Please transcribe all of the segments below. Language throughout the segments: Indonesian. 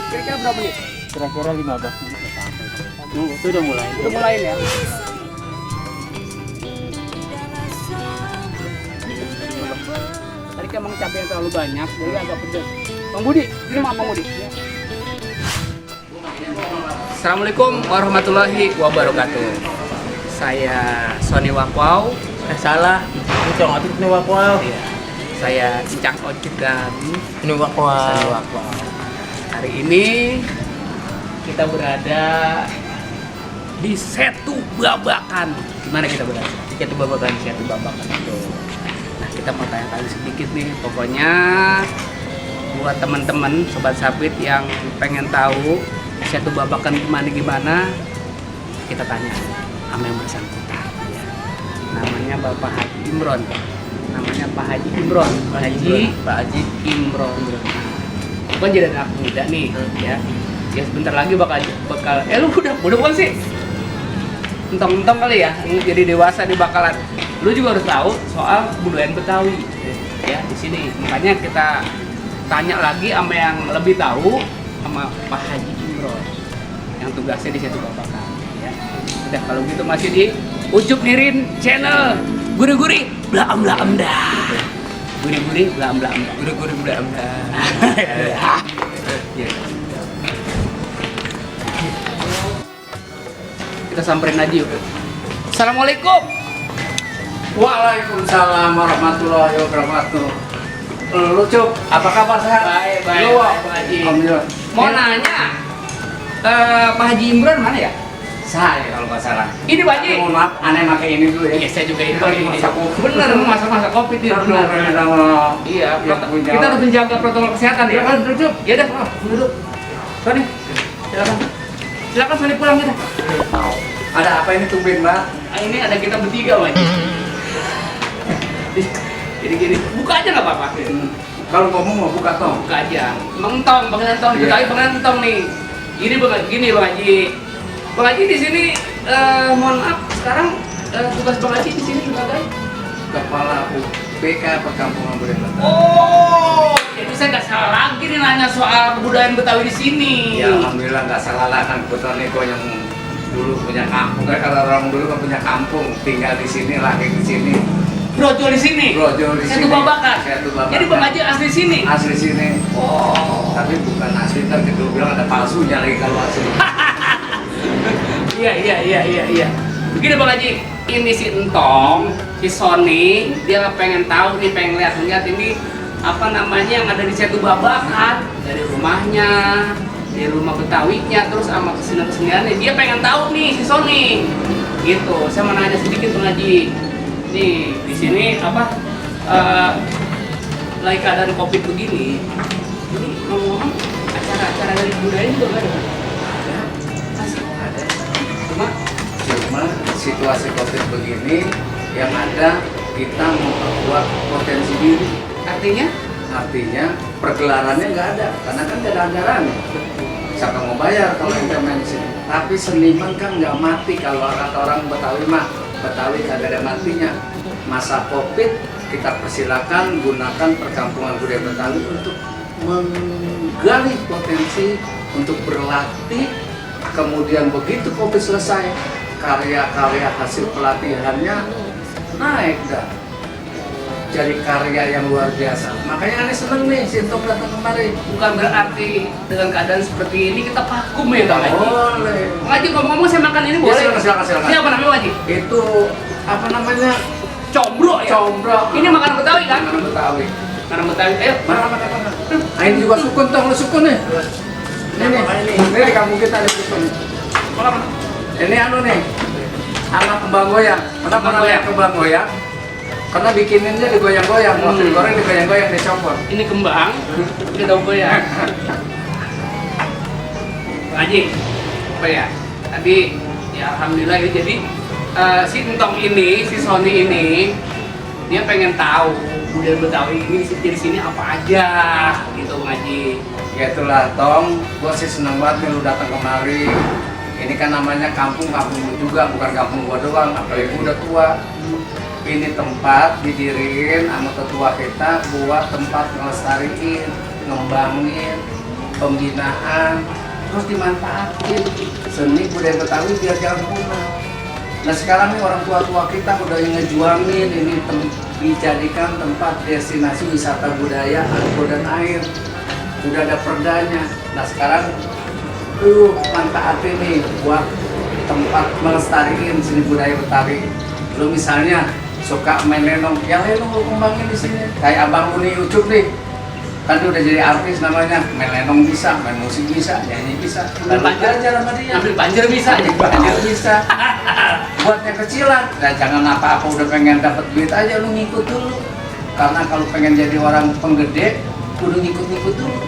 Kira-kira berapa menit? Kira-kira 15 menit ya sampai. Itu udah mulai. Udah mulai ya? Tadi kan emang cabai yang terlalu banyak, jadi agak pedas. Bang Budi, ini maaf Bang Budi. Assalamualaikum warahmatullahi wabarakatuh. Saya Sony Wakwau. Salah. Ini cong atik ini wakwau. Iya. Saya Cicak Ojek dan Ini wakwau. Sony Wakwau. Hari ini kita berada di Setu Babakan. Gimana kita berada? Di Setu Babakan, Setu Babakan itu. Nah, kita mau tanya-tanya sedikit nih. Pokoknya buat teman-teman sobat sapit yang pengen tahu Setu Babakan gimana, kita tanya sama yang bersangkutan. Ya. Namanya Bapak Haji Imron. Namanya Pak Haji Imron. Pak Haji Imron. Nah, kan jadi anak muda nih, ya. Ya sebentar lagi bakal lu udah bukan sih? Entong-entong kali ya, jadi dewasa di bakalan. Lu juga harus tahu soal budaya Betawi. Ya, di sini. Makanya kita tanya lagi sama yang lebih tahu sama Pak Haji Imron yang tugasnya di Setu Babakan, ya. Udah kalau gitu masih di Ucup Nirin channel guri-guri blaam-blaam dah. Guri-guri blaam-blaam dah. Guru-guru belum. Ya. Kita samperin aja yuk. Assalamualaikum. Waalaikumsalam warahmatullahi wabarakatuh. Lu Cuk, apa kabar sehat? Baik, Lu, Pak Haji. Alhamdulillah. Mau nanya, Pak Haji Imron mana ya? Saya kalau nggak salah. Ini Pak Haji. Mohon maaf, aneh pakai ini dulu ya. Iya, saya juga ini. Masa kopi. Bener, masa kopi itu bener. Iya, kita harus menjaga protokol kesehatan ya. Silakan duduk. Ya udah, duduk. Sony, silakan. Silakan Sony pulang kita. Ada apa ini tumben, Mbak? Ini ada kita bertiga, Pak Haji. Jadi gini, buka aja nggak apa-apa. Kalau ngomong mau buka tong. Buka aja. Mengentong, pengentong, Iya. Betawi pengentong nih. Ini gini Bang Haji. Bang Haji di sini, mohon maaf, sekarang tugas Bang Haji di sini sebagai Kepala UPK Perkampungan Budaya Betawi. oh, jadi saya nggak salah lagi nih nanya soal kebudayaan Betawi di sini. Ya alhamdulillah nggak salah lah, kan kebetulan Niko yang dulu punya kampung, kan kalau orang dulu kan punya kampung, tinggal di sini, lahir di sini, Brojol di sini. brojol di Setu sini. Babakan. Setu Babakan. Jadi Bang Haji asli sini. Asli sini. Oh. Tapi bukan asli, kan dulu bilang ada palsunya lagi kalau asli. Iya. Begini Bang Haji, ini si Entong, si Sony, dia pengen tahu nih, pengen lihat ini apa namanya yang ada di Setu Babakan, dari rumahnya, di rumah Betawinya, terus sama kesenian-keseniannya. Dia pengen tahu nih si Sony. Gitu. Saya mau nanya sedikit Bang Haji. Nih, di sini apa lagi keadaan Covid begini. Ini ngomong-ngomong acara-acara dari budaya juga nggak ada. Masih ada. Cuma situasi COVID begini, yang ada kita memperkuat potensi diri. Artinya pergelarannya nggak ada, karena kan nggak ada anggarannya. Siapa mau bayar kalau kita main di sini? Tapi seniman kan nggak mati, kalau kata orang Betawi mah, Betawi kagak ada matinya. Masa COVID kita persilakan gunakan Perkampungan Budaya Betawi untuk menggali potensi, untuk berlatih. Kemudian begitu COVID selesai, karya-karya hasil pelatihannya naik dah. Jadi karya yang luar biasa. Makanya aneh seneng nih Sintok datang kemari. Bukan berarti dengan keadaan seperti ini kita vakum ya Bang Haji. Boleh. Bang Haji ngomong saya makan ini Ya, boleh? silakan. Siapa namanya Bang Haji? Itu apa namanya? Combro ya? Combro. Ini makanan Betawi kan? Makanan Betawi. Makanan Betawi. Ayo, Mana? Nah, ini juga sukun tong, lu sukun nih. Ini kamu kita ada sukun. makan. Ini anu nih, anak kembang goyang. Kenapa Kembang namanya goyang? kembang goyang? Karena bikininnya digoyang-goyang, waktu digoreng digoyang-goyang, dicopot. Ini kembang, ini daun goyang. Bang Haji, apa ya? Tadi ya alhamdulillah ya, jadi si Entong ini, si Sony ini, dia pengen tahu budaya Betawi ini di sini apa aja gitu Bang Haji. Ya itulah Tong, gua sih seneng banget nih lu datang kemari. Ini kan namanya kampung lu juga, bukan kampung gua doang, apalagi gua udah tua. ini tempat didiriin sama tetua kita buat tempat ngelestariin, ngembangin, pembinaan, terus dimanfaatin seni budaya Betawi biar jangan punah. Nah sekarang nih orang tua-tua kita udah ngejuangin ini dijadikan tempat destinasi wisata budaya, angkut dan air, udah ada perdanya. Nah sekarang lu manfaatin nih buat tempat melestariin seni budaya Betawi. Lu misalnya suka main lenong, ya lenong lu kembangin di sini. Kayak abang Uni Ucup nih, kan dia udah jadi artis namanya, main lenong bisa, main musik bisa, nyanyi bisa. Ambil panjer aja sama dia. Ambil panjer bisa. Banyak bisa. Buat yang kecilan, nah jangan apa-apa udah pengen dapat duit aja, lu ngikut dulu. Karena kalau pengen jadi orang penggede, kudu ngikut-ngikut dulu.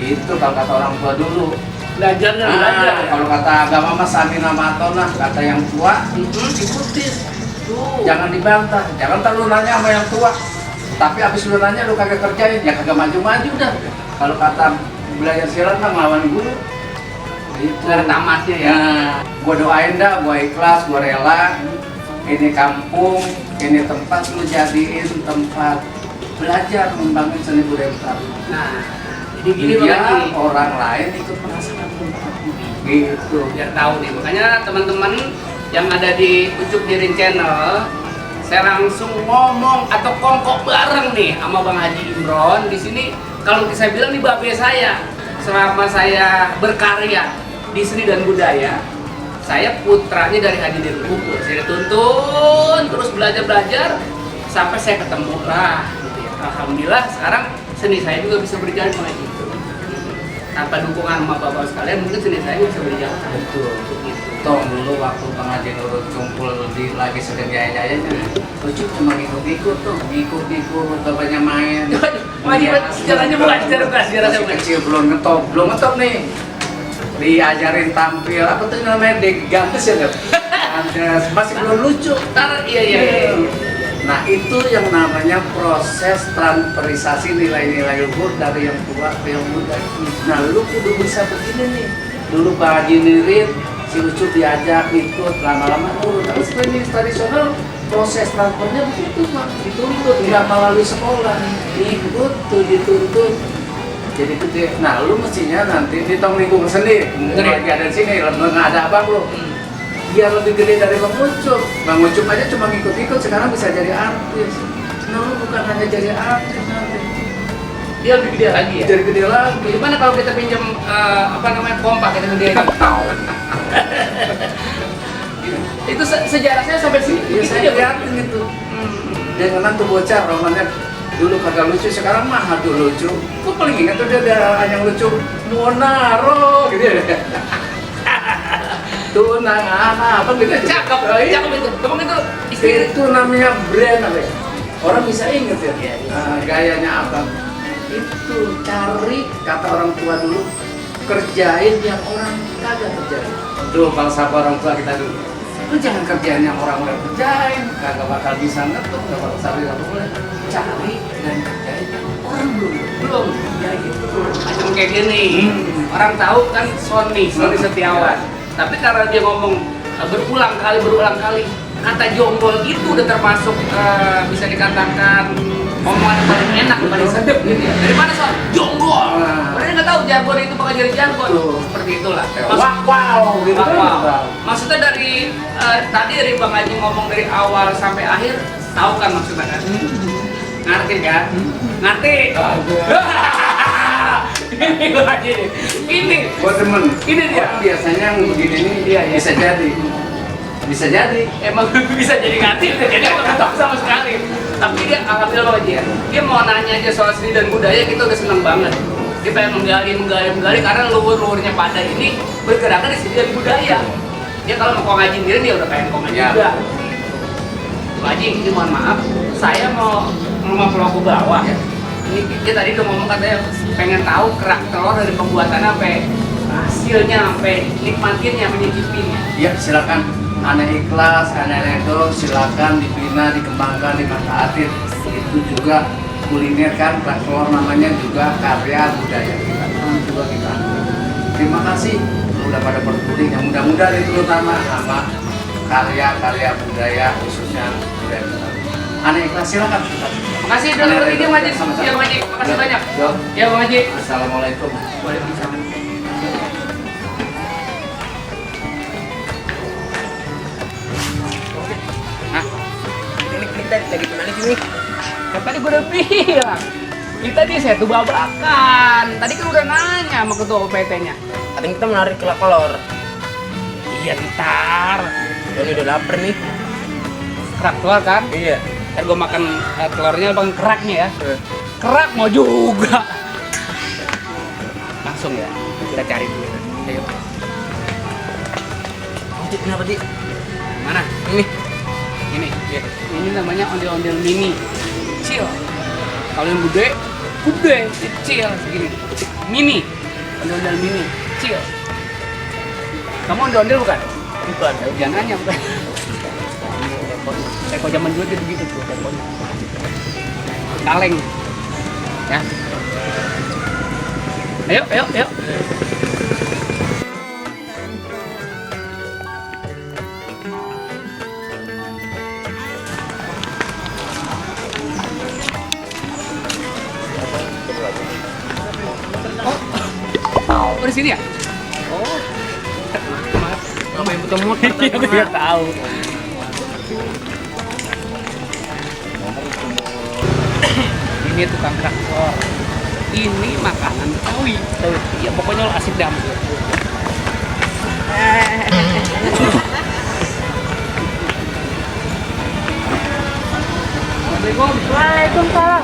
Itu kalau kata orang tua dulu. Belajar dan belajar. Kalau kata agama mas samina matonah, kata yang tua, ikutin. Jangan dibantah, jangan terlalu nanya sama yang tua. Tapi abis lu nanya lu kagak kerjain, ya kagak maju-maju dah. Kalau kata belajar silat kan ngelawan guru. Itu Dari tamatnya ya. Gua doain dah, gua ikhlas, gua rela. Ini kampung, ini tempat lu jadiin tempat belajar membangun seni budaya Betawi. Nah, jadi gini Biar Bang Haji. orang lain ikut merasakan tempatmu. Gitu. Biar tahu nih. Makanya teman-teman yang ada di Ucup Dirin Channel, saya langsung ngomong atau kongkok bareng nih sama Bang Haji Imron di sini. Kalau saya bilang nih babe saya, selama saya berkarya di seni dan budaya, saya putranya dari Haji Dirun Bubur. Saya tuntun terus belajar sampai saya ketemu lah gitu ya. Alhamdulillah sekarang seni saya juga bisa berjalan kayak gitu. Tanpa dukungan sama bapak sekalian mungkin seni saya bisa berjalan. Betul. Gitu. Toh dulu waktu Bang Haji Nurut kumpul di lagi sedang jaya-jayanya, Ucup cuma ngikut-ngikut tuh, ngikut-ngikut bapaknya main. Wajib sejarahnya bukan sejarah Masih kecil belum ngetop nih. Diajarin tampil apa tuh namanya gantes ya kan? Gantes masih belum lucu. Iya. Nah itu yang namanya proses transferisasi nilai-nilai luhur dari yang tua ke yang muda. Nah lu kudu bisa begini nih. Dulu Bang Haji Nirin, si Ucup diajak ikut, lama-lama turun. Tapi sebenarnya tradisional proses transfernya begitu Pak, dituntut, nggak melalui sekolah, ikut tuh dituntut. Jadi gede. Nah lu mestinya nanti di tong lingkung sendiri, lagi ada di sini, nggak ada abang lu. Biar lebih gede dari Bang Ucup. Bang Ucup aja cuma ngikut-ngikut, sekarang bisa jadi artis. Nah lu bukan hanya jadi artis nanti, Dia lebih gede lagi ya. jadi gede lagi. Gimana kalau kita pinjam pompa kita gedein? Itu sejarahnya sampai sini. Iya saya liatin itu. Dia kenal tuh bocah romannya dulu kagak lucu, sekarang mah tuh lucu. Gue paling ingat tuh dia ada yang lucu, Monaro gitu ya. Tuh apa gitu. Cakep itu. Emang itu istri Itu namanya brand apa ya? Orang bisa inget ya. Iya. Gayanya apa? Itu cari kata orang tua dulu, kerjain yang orang kagak kerjain. Tuh falsafah orang tua kita dulu. Lu jangan kerjain yang orang udah kerjain, kagak bakal bisa ngetuk, kagak bakal sampai nggak boleh. Cari dan kerjain yang orang belum. ya gitu. Macam kayak gini. Orang tahu kan Sony Setiawan. Tapi karena dia ngomong berulang kali kata jonggol itu udah termasuk bisa dikatakan omongan yang paling enak, paling sedep gitu ya. Dari mana soal jonggol? Mereka nggak tahu jargon itu bakal jadi jargon. Seperti itulah. Wow, gitu kan. Wow. Maksudnya dari tadi dari Bang Haji ngomong dari awal sampai akhir, tahu kan maksudnya kan? Ngerti kan? Ngerti? Ini Bang Haji nih. Ini. Buat temen, Ini dia. orang biasanya yang begini nih Iya. bisa jadi. Emang bisa jadi ngerti, jadi aku nggak tahu sama sekali. Tapi dia alhamdulillah Bang Haji ya. Dia mau nanya aja soal seni dan budaya, kita udah seneng banget. Dia pengen menggali karena luhur-luhurnya pada ini bergeraknya di seni dan budaya. Dia kalau mau ngaji sendiri dia udah pengen ngaji Ya. juga. Pak Haji, ini mohon maaf, saya mau rumah pulau ke bawah. Ini dia tadi udah ngomong katanya pengen tahu kerak telur dari pembuatannya sampai hasilnya, sampai nikmatinnya, menyicipinnya. Ya silakan, aneh ikhlas, aneh redo, silakan dibina, dikembangkan, dimanfaatin. Itu juga kuliner kan, kerak telur namanya juga karya budaya kita. Juga kita. Terima kasih udah pada peduli, yang mudah-mudahan itu terutama sama karya-karya budaya khususnya budaya Betawi. Ane ikhlas, silakan. Makasih udah dapat ide Bang Haji. Ya Bang Haji, makasih banyak. Yo. Ya Bang Haji. Assalamualaikum. Waalaikumsalam. Nah, Ini kita lagi di mana sih nih? kan tadi gue udah bilang kita di Setu Babakan. Tadi kan udah nanya sama ketua UPT-nya. Tadi kita menarik kelor. Iya ntar. Ini udah lapar nih. Kerak telur kan? Iya. Ntar gue makan telurnya bang keraknya ya. Kerak mau juga. Langsung ya. Kita cari dulu. Ayo. Cik, kenapa Cik? Mana? Ini. Ini. Ya. Ini namanya ondel-ondel mini. Kecil. Kalau yang gede, kecil segini. Mini. Ondel-ondel mini. Kecil. Kamu ondel-ondel bukan? Bukan. Jangan nanya bukan. Teko zaman dulu dia begitu tuh tekonya. Kaleng. Ya. Ayo. Oh, di sini ya? Oh. Maaf. Apa yang butuh motor? Iya, dia tahu. Ini tukang traktor. Ini makanan Betawi. Iya, pokoknya lo asik dam. Assalamualaikum. Waalaikumsalam.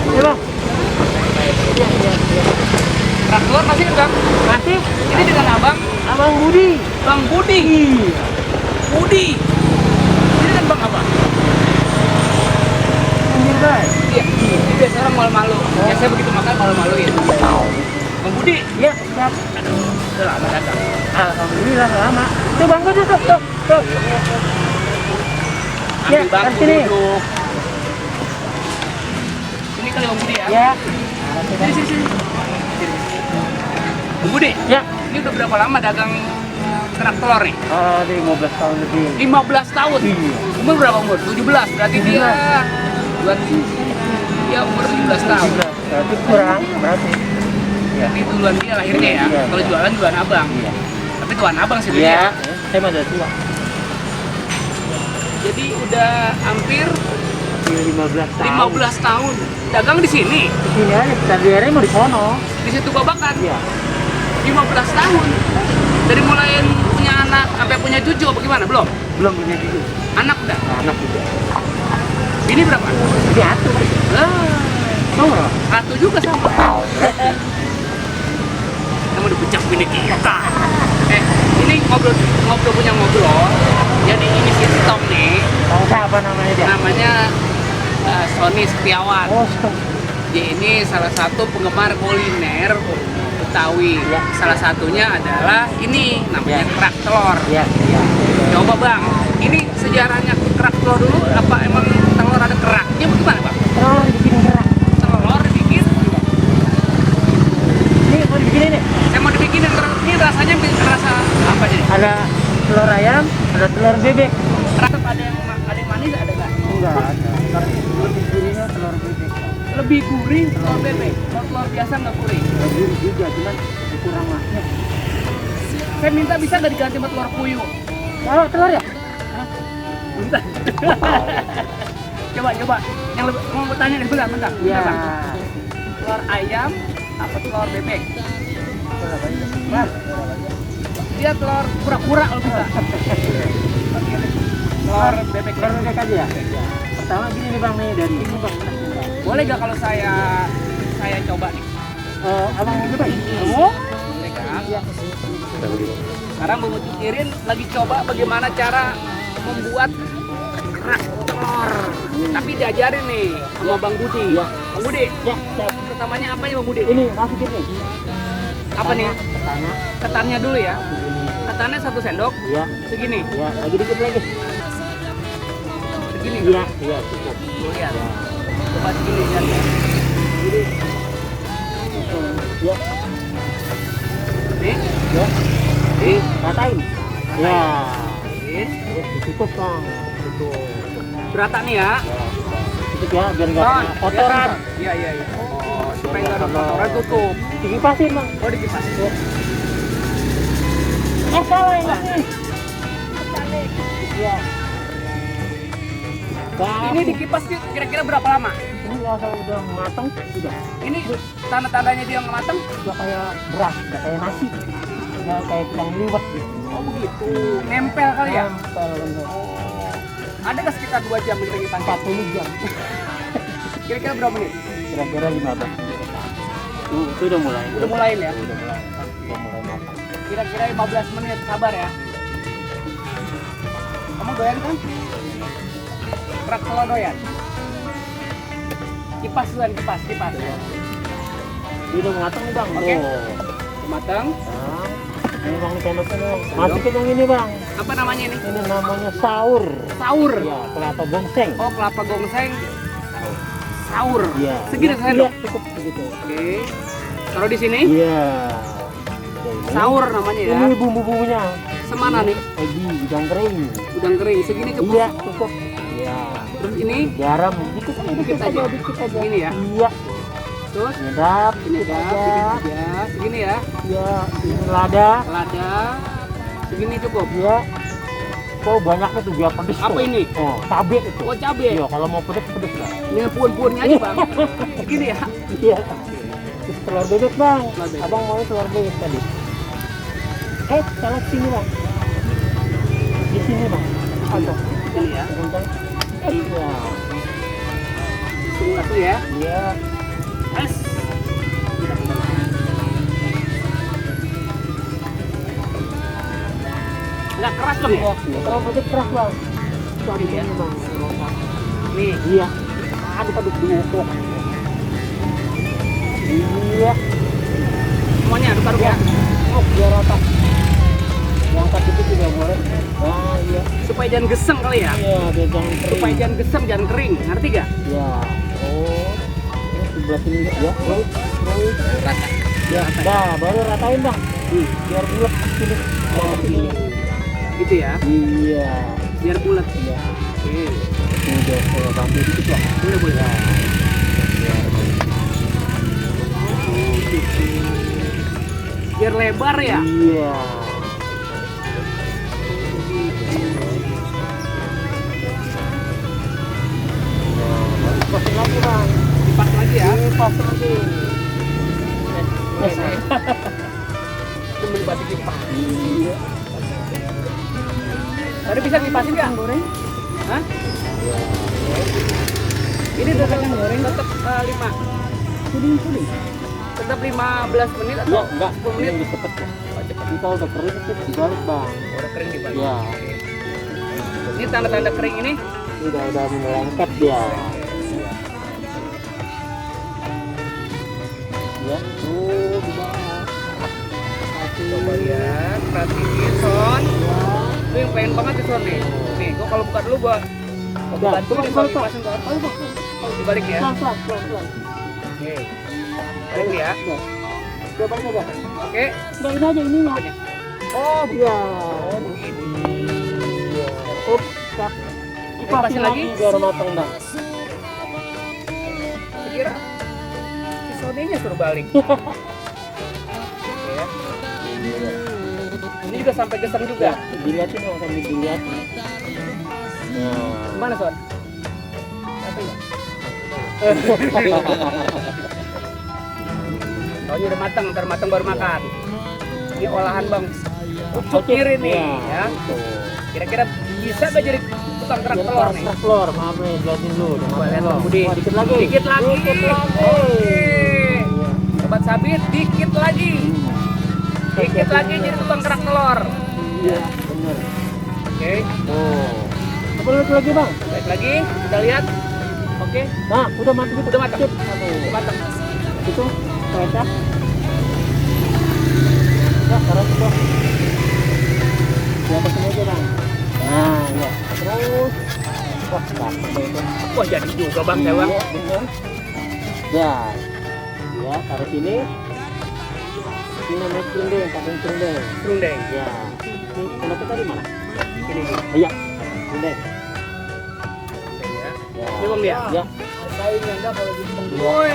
Bu. Bang. Traktor masih kan, Bang? Masih? Ini dengan Abang Budi. Bang Budi. Budi. Ini kan Bang apa? Iya. Ini biasa orang malu-malu. Ya saya begitu makan malu-maluin. Bang Budi. Iya, siap. Udah lama datang. Alhamdulillah lama. Tuh bangku tuh. Ambil Ya, bangku sini. duduk. Sini kali Bang Budi ya. Ya. Sini. Bang Budi. Ya. Ini udah berapa lama dagang kerak telur nih? Ada 15 tahun lebih. 15 tahun. Iya. Umur berapa umur? 17. Berarti dia umur 17 tahun. Berarti kurang berarti. Ya. Ini duluan dia lahirnya ya. Iya. Kalau jualan duluan abang. Iya. Tapi tuan abang sih Iya. dia. Saya mah udah tua. Jadi udah hampir 15 tahun. 15 tahun. Dagang di sini. Di sini aja, kita daerah mau di sono. Di Setu Babakan. Iya. 15 tahun. Dari mulai punya anak sampai punya cucu apa gimana? Belum? Belum punya cucu. Anak udah. Anak juga. Ini berapa? Jadi atuh. Tahu nggak? Satu juga sama. Kamu udah pecah ini kita. Ini ngobrol punya ngobrol. Jadi ini si Stong nih. Tahu siapa namanya dia? Namanya Sony Setiawan. Oh, stop. Dia ini salah satu penggemar kuliner Betawi. Ya. Salah satunya adalah ini namanya Ya. kerak telur. Iya, iya. Coba Bang, ini sejarahnya kerak telur dulu apa emang telur ada keraknya bagaimana Bang? Telur dibikin gerak. Telur dibikin, Ini mau dibikin ini. saya mau dibikin yang ini rasanya rasa apa jadi? Ada telur ayam, ada telur bebek. Rasa ada yang manis ada nggak? Enggak ada. Tapi lebih gurihnya telur bebek. Lebih gurih telur bebek, kalau telur biasa nggak gurih. Gurih juga, cuman kurang mahnya. Saya minta bisa nggak diganti sama telur puyuh? Oh, telur ya? Bentar. coba. Yang lebih, mau bertanya nih, bentar. Iya. Bang. Telur ayam apa telur bebek? Telur ayam. Bang, dia telur pura-pura kalau bisa. Telur bebek. Telur bebek aja ya? Pertama gini nih Bang, nih dari ini Bang. Boleh gak kalau saya coba nih? Abang mau coba? Oh, boleh kan? Iya. Sekarang Bang Ucup Irin lagi coba bagaimana cara membuat kerak telur. Tapi diajarin nih sama Bang Budi. Iya. Bang Budi, Ya, siap. pertamanya apa ya Bang Budi? Ini masukin nih. Apa nih? Pertama, Ketannya dulu ya. begini. Ketannya 1 sendok, Iya. segini. Iya, lagi dikit lagi. Segini. Iya, iya cukup. Tuh, lihat. Coba segini lihat ya. Iya. Nih, Ya, nih. ratain. Ya, Nih. cukup Bang. Cukup. Berata nih ya. Tutup ya, biar nggak Oh, kena kotoran. Iya. Oh, supaya nggak ada kotoran tutup. Dikipasin bang. Oh, dikipasin. Salah ini. Iya. Ini dikipas kira-kira berapa lama? Ini asal udah matang sudah. Ini tanda-tandanya dia nggak matang? Udah kayak beras, udah kayak nasi. Udah kayak yang liwet gitu. Oh begitu. Nempel kali ya? Nempel bener. Ada nggak sekitar 2 jam kita kipas? 40 jam. Kira-kira berapa menit? Kira-kira 15. Itu udah mulai. Udah mulai ya? Udah mulai. Udah mulai matang. Kira-kira 15 menit, sabar ya. Kamu doyan kan? Kerak telur doyan? Kipas duluan, kipas. Ini udah matang nih bang. Oke. Tuh. Matang. Nah, ini bang sendoknya dong. Masukin yang ini bang. Apa namanya ini? Ini namanya saur. Saur. Ya, kelapa gongseng. Oh, kelapa gongseng. Saur. Iya. Segini Iya, sendok. cukup begitu. Oke. Taruh di sini. Iya. Saur namanya ya. Ini bumbu-bumbunya. Semana nih? Egi, udang kering. Udang kering. Segini cukup. Iya, cukup. Iya. Terus ini Garam dikit Dikit aja. dikit aja. Ini ya? Iya. terus Nyedap, ini dikit ada, aja. segini aja. Segini ya. Iya, ini lada. Lada. Segini cukup. Iya. Kok banyaknya tuh biar pedes. Apa tuh. ini? Oh, cabe itu. Oh, cabe. Iya, kalau mau pedes pedes lah. Ini puan-puannya aja, Bang. Segini ya. Iya. Terus telur bebek bang. Telur bebek. Abang mau telur bebek tadi. Salah sini bang. Di sini bang. Ada. Ini ya. Kencang. Iya. Tunggu satu ya. Iya. Es. Nggak keras dong ya? Telur bebek keras bang. Ini ya. Ini bang. Nih. Iya. Aduk dulu. Iya. Semuanya aduk-aduk ya. Oh, biar rata. Yang tadi itu juga boleh. Nah, iya. Supaya jangan gesem kali ya. Iya, biar jangan kering. Supaya jangan gesem, jangan kering. Ngerti gak? Ya. Oh. Ini sebelah sini ya. Terus. Rata. Ya, dah, baru ratain bang. Biar bulat sini. Oh, sini. Gitu ya. Iya. Biar bulat. Iya. Oke. Ini udah saya bantu dikit bang. Boleh, boleh. Ya. Biar lebar ya. Iya. Pasin lagi bang. Dipas lagi ya. Pas lagi. Cuma dibatik dipas. Iya. Tadi bisa dipasin nggak? Goreng? Hah? Iya. Ini udah kacang goreng tetap 5. Kuning. Tetap 15 menit atau Iya, enggak. 10 menit? Ini cepet ya. Kita udah kering itu dibalik bang. Udah kering dibalik. Iya. Ini tanda-tanda kering ini. Ini udah melengket dia. Ya. Tuh di bawah. Coba lihat, perhatiin Son. Lu yang pengen banget di Son nih. Nih, gua kalau buka dulu gua Ya, bantu nih coba, Son coba. dipasin Son. Kalau dibalik ya. Pelan. Oke. Balik ya. Coba balik aja. Oke. Udah ini aja ininya. Apanya? Oh, iya. Oh, begini. Iya. Up, tak. Dipasin lagi? Biar matang dah. Kira si Sony-nya suruh balik. Oke ya. Ini juga sampai gesem juga. Dilihatin dong, sambil dilihatin. Nah. Gimana Son? Apa ya? Oh, ini udah matang, ntar matang baru makan. Ini olahan Bang. Ucuk kiri nih ya. Kira-kira bisa gak jadi tukang kerak telur nih? Kerak telur, maaf nih, jelasin dulu. Coba lihat Bang Budi. Wah, dikit lagi. Dikit lagi. Dikit lagi. Oke. Sobat Sabit, dikit lagi. Dikit lagi jadi tukang kerak telur. Iya, bener. Oke. Oh. Coba lihat lagi bang. Baik lagi, kita lihat. Oke. Nah, udah matang. Udah matang. Sip. Aduh. Udah matang. Itu, kecap. Ya, taruh itu. Di atas ini aja bang. Nah, ya. Terus. Wah, cakep deh itu. Wah, jadi juga Bang Sewang. Iya, bener. Ya. Ya, taruh sini. Ini namanya serundeng, pakai serundeng. Serundeng. Ya. Ini kalau kita di mana? Ini nih. Iya, serundeng. Ini Bang dia. Ya. Saingnya enggak kalau gitu Bang. Woi.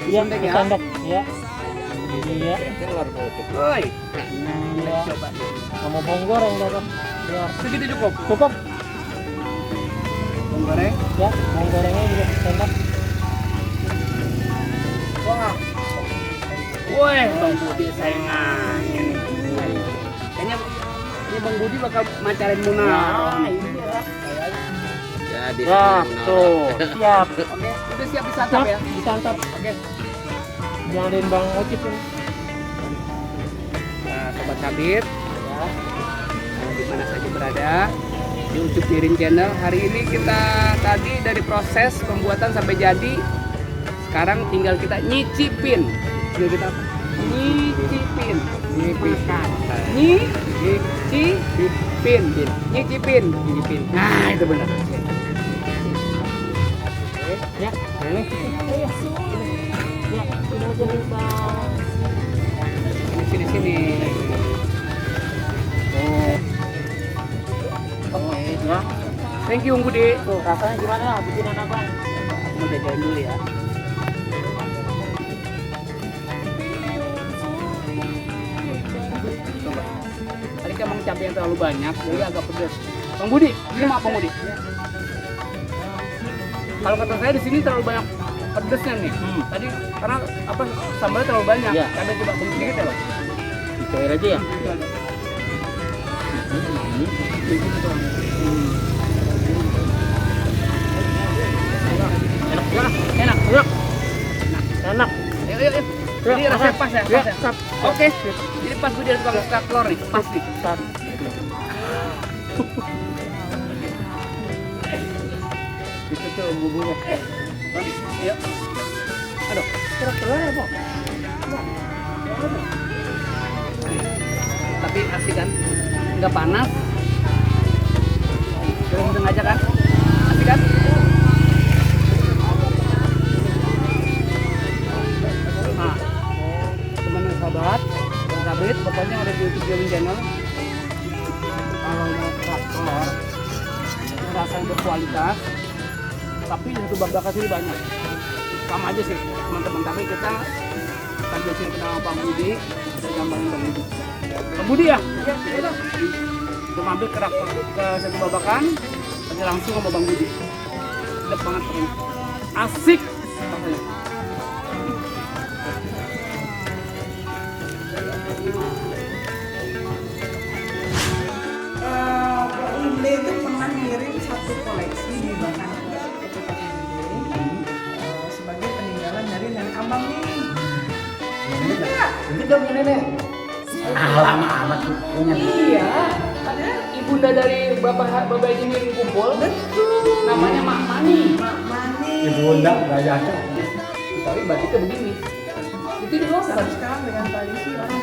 Iya, Sendek ya? sendok. Ya. Iya. Woi. Iya. Coba. Sama bawang goreng dah. Ya. Segitu cukup. Cukup. Bawang goreng. Ya, bawang gorengnya juga sendok. Wah. Woi, Bang Budi saingannya nih. Kayaknya ini Bang Budi bakal macarin Muna. Nah, iya. Jadi Ya, tuh. Siap. Oke, udah siap disantap ya. Disantap. Oke. Jangan Bang Ocit ini. Nah, Sobat Kabit, Ya. di mana saja berada di Ucup Mirin Channel. Hari ini kita tadi dari proses pembuatan sampai jadi. Sekarang tinggal kita nyicipin. Tinggal kita apa? Nyicipin. Nyicipin. Nyicipin. Nah, itu benar. Ya. Ini Ya, ini aja nih, Bang. sini. Oke, ya. Thank you, Bang Budi. Tuh, rasanya gimana? Bikinan Abang. Aku mau jajarin dulu ya. Coba. Tadi kan emang cabai yang terlalu banyak, jadi agak pedas. Bang Budi, ini maaf Bang Budi. Kalau kata saya di sini terlalu banyak pedesnya nih. Tadi karena apa sambalnya terlalu banyak. Iya. Cabai coba sedikit ya, Bang. Dicoir aja ya. Enak. Enak. Ayo. Jadi Ya, rasanya makan. pas ya? Ya, Pas ya? sap. Oke. Jadi pas gue jadi tukang kerak telur nih, pas nih. Sap. Itu tuh bumbunya. Yuk. Aduh, Telur ya, Bang? tapi asik kan? Nggak panas. Kenceng aja kan? Asik kan? Nah, teman-teman sahabat, Bang Kabit, pokoknya ada di YouTube Mirin Channel. Kalau mau kerak telur, rasa yang berkualitas, tapi satu babakan sini banyak. Sama aja sih teman-teman, tapi kita sambil sini kenal Bang Budi, kita gambarin Bang Budi. Bang Budi ya? Iya, udah. Kita mampir kerak ke satu babakan, nanti langsung sama Bang Budi. Sedap banget pokoknya. Asik rasanya. Inde itu pernah ngirim satu koleksi di Bahkan sebagai peninggalan dari nenek abang nih. Enggak? Ini dong ini nih. Amat punya. Iya. Ada ibunda dari bapak ini yang kumpul. Betul. Namanya Mak Mani. Mak Mani. Ibunda gaya. Tapi batiknya begini. Itu di lokal. Sekarang dengan tradisi orang